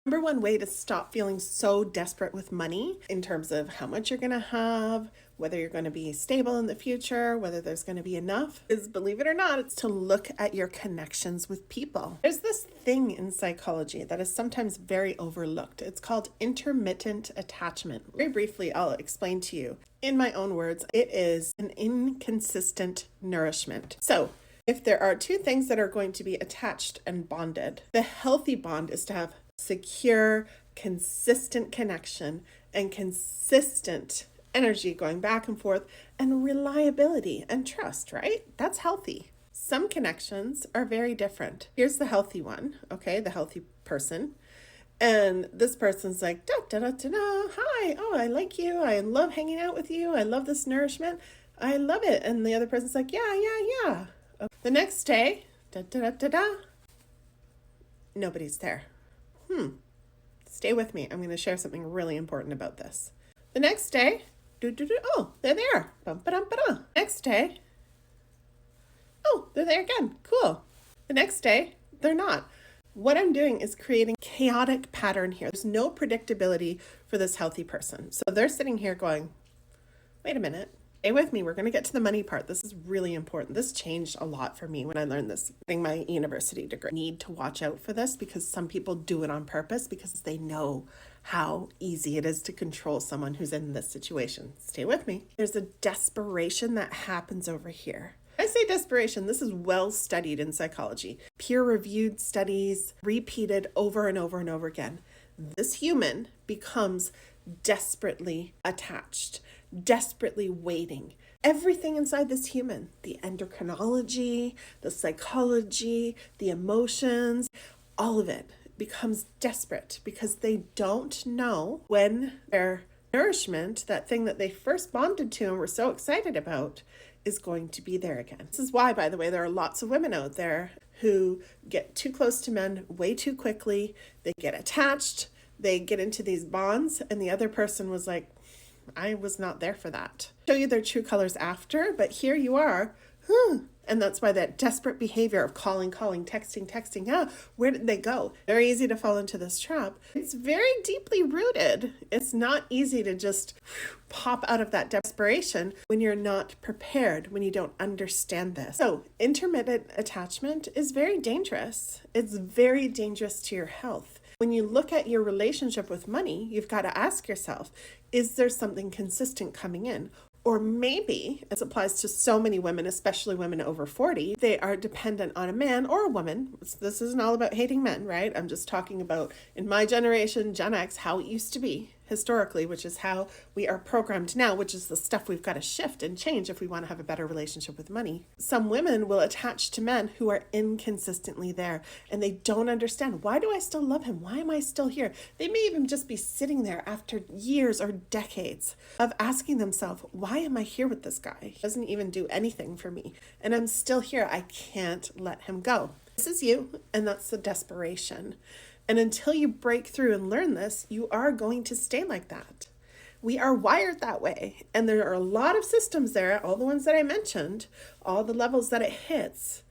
Number one way to stop feeling so desperate with money in terms of how much you're going to have, whether you're going to be stable in the future, whether there's going to be enough, is, believe it or not, it's to look at your connections with people. There's this thing in psychology that is sometimes very overlooked. It's called intermittent attachment. Very briefly, I'll explain to you. In my own words, it is an inconsistent nourishment. So, if there are two things that are going to be attached and bonded, the healthy bond is to have secure, consistent connection and consistent energy going back and forth and reliability and trust, right? That's healthy. Some connections are very different. Here's the healthy one, okay? The healthy person. And this person's like, da, da, da, da, da, hi, oh, I like you. I love hanging out with you. I love this nourishment. I love it. And the other person's like, yeah. Okay. The next day, da, da, da, da, da, nobody's there. Stay with me. I'm going to share something really important about this. The next day, oh, they're there. Bum, ba-dum, ba-dum. Next day, oh, they're there again. Cool. The next day, they're not. What I'm doing is creating a chaotic pattern here. There's no predictability for this healthy person. So they're sitting here going, wait a minute. Stay with me. We're going to get to the money part. This is really important. This changed a lot for me when I learned this, getting my university degree. I need to watch out for this because some people do it on purpose because they know how easy it is to control someone who's in this situation. Stay with me. There's a desperation that happens over here. I say desperation, this is well studied in psychology. Peer-reviewed studies, repeated over and over and over again. This human becomes desperately attached, desperately waiting. Everything inside this human, the endocrinology, the psychology, the emotions, all of it becomes desperate because they don't know when their nourishment, that thing that they first bonded to and were so excited about, is going to be there again. This is why, by the way, there are lots of women out there who get too close to men way too quickly. They get attached, they get into these bonds, and the other person was like, I was not there for that. Show you their true colors after, but here you are. And that's why that desperate behavior of calling, texting, where did they go? Very easy to fall into this trap. It's very deeply rooted. It's not easy to just pop out of that desperation when you're not prepared, when you don't understand this. So intermittent attachment is very dangerous. It's very dangerous to your health. When you look at your relationship with money, you've got to ask yourself, is there something consistent coming in? Or maybe, as applies to so many women, especially women over 40, they are dependent on a man or a woman. This isn't all about hating men, right? I'm just talking about, in my generation, Gen X, how it used to be historically, which is how we are programmed now, which is the stuff we've got to shift and change if we want to have a better relationship with money. Some women will attach to men who are inconsistently there, and they don't understand, why do I still love him? Why am I still here? They may even just be sitting there after years or decades of asking themselves, why am I here with this guy? He doesn't even do anything for me, and I'm still here. I can't let him go. This is you, and that's the desperation. And until you break through and learn this, you are going to stay like that. We are wired that way. And there are a lot of systems there, all the ones that I mentioned, all the levels that it hits,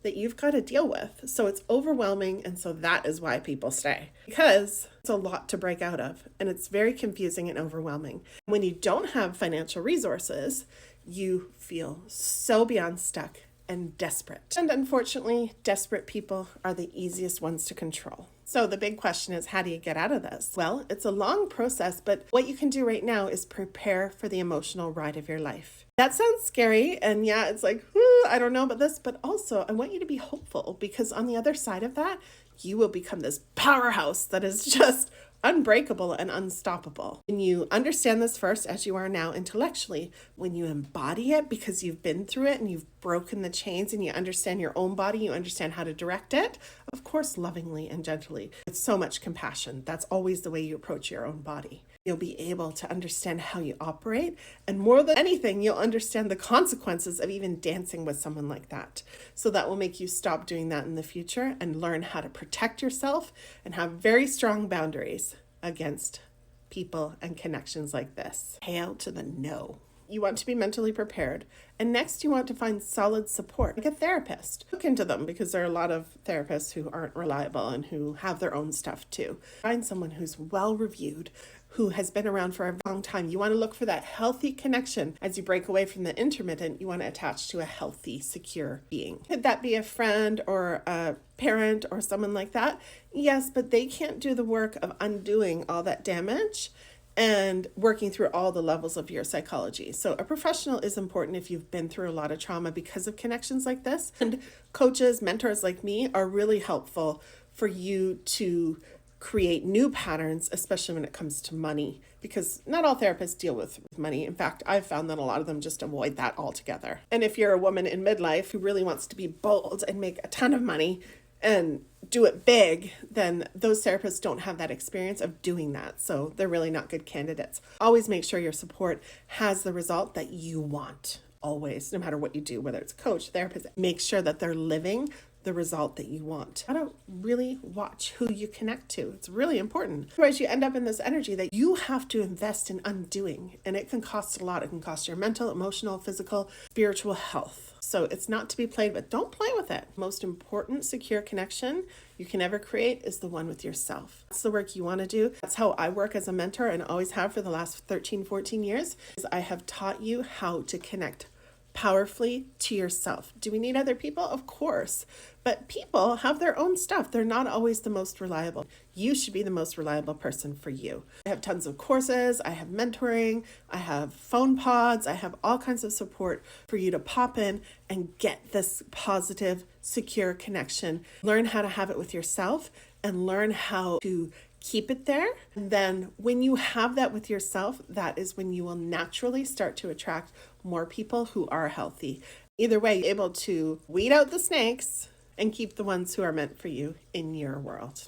that you've got to deal with. So it's overwhelming. And so that is why people stay, because it's a lot to break out of. And it's very confusing and overwhelming. When you don't have financial resources, you feel so beyond stuck and desperate. And unfortunately, desperate people are the easiest ones to control. So the big question is, how do you get out of this? Well, it's a long process, but what you can do right now is prepare for the emotional ride of your life. That sounds scary, and yeah, it's like, I don't know about this, but also I want you to be hopeful, because on the other side of that, you will become this powerhouse that is just unbreakable and unstoppable. When you understand this first, as you are now intellectually, when you embody it because you've been through it and you've broken the chains and you understand your own body, you understand how to direct it, of course, lovingly and gently, with so much compassion. That's always the way you approach your own body. You'll be able to understand how you operate, and more than anything, you'll understand the consequences of even dancing with someone like that. So that will make you stop doing that in the future and learn how to protect yourself and have very strong boundaries against people and connections like this. Hail to the no. you want to be mentally prepared. And next, you want to find solid support, like a therapist. Look into them because there are a lot of therapists who aren't reliable and who have their own stuff too. Find someone who's well reviewed, who has been around for a long time. You want to look for that healthy connection. As you break away from the intermittent, you want to attach to a healthy, secure being. Could that be a friend or a parent or someone like that? Yes, but they can't do the work of undoing all that damage and working through all the levels of your psychology. So a professional is important if you've been through a lot of trauma because of connections like this. And coaches, mentors like me are really helpful for you to create new patterns, especially when it comes to money, because not all therapists deal with money. In fact, I've found that a lot of them just avoid that altogether. And if you're a woman in midlife who really wants to be bold and make a ton of money and do it big, then those therapists don't have that experience of doing that. So they're really not good candidates. Always make sure your support has the result that you want. Always, no matter what you do, whether it's coach, therapist, make sure that they're living the result that you want. You gotta really watch who you connect to. It's really important. Otherwise, you end up in this energy that you have to invest in undoing, and it can cost a lot. It can cost your mental, emotional, physical, spiritual health. So it's not to be played with. Don't play with it. Most important secure connection you can ever create is the one with yourself. That's the work you want to do. That's how I work as a mentor and always have for the last 13, 14 years, is I have taught you how to connect powerfully to yourself. Do we need other people? Of course. But people have their own stuff. They're not always the most reliable. You should be the most reliable person for you. I have tons of courses. I have mentoring. I have phone pods. I have all kinds of support for you to pop in and get this positive, secure connection. Learn how to have it with yourself and learn how to keep it there. And then when you have that with yourself, that is when you will naturally start to attract more people who are healthy. Either way, you're able to weed out the snakes and keep the ones who are meant for you in your world.